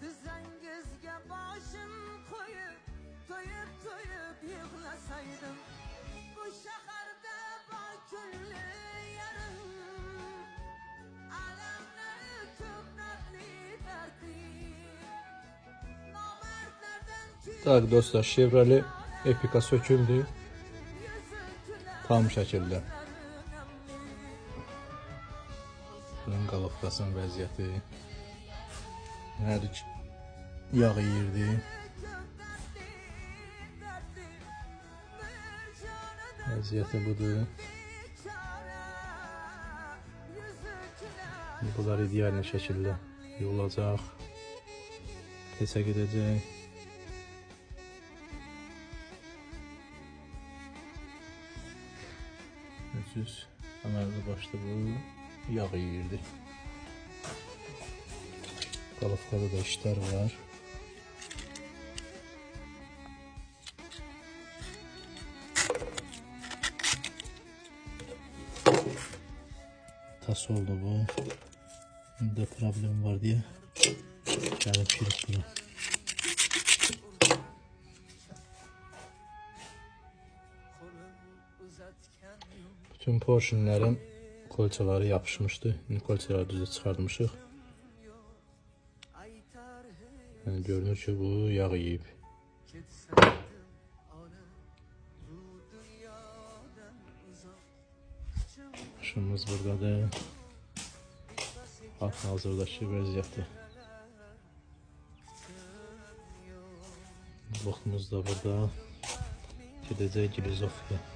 Düzengizge başın koyup toyup yığlasaydım. Bu şehirde baküllü yarım alemleri çok dertli namertlerden Tak dostlar, Chevrolet Epica söküldü tam şəkildə. Bunun qalıqlasının vəziyyəti, hər yağ yeyirdi. Vəziyyəti budur. Bunlar ideal şəkildə yığılacaq, pesə gedəcək. Düz əməlli başda bu yağ yeyirdi. Qalıqlarda da işlər var. Tas oldu bu. Bunda problem var diye gəlib girib bura. Bütün porşinlərin kolçaları yapışmışdı. İndi kolçaları düzə çıxartmışıq. Yəni görünür ki, bu yağ yeyib. Maşınımız buradadır. Hal-hazırdakı vəziyyəti. Vaxtımız da burada. Gedəcək Gilizofya.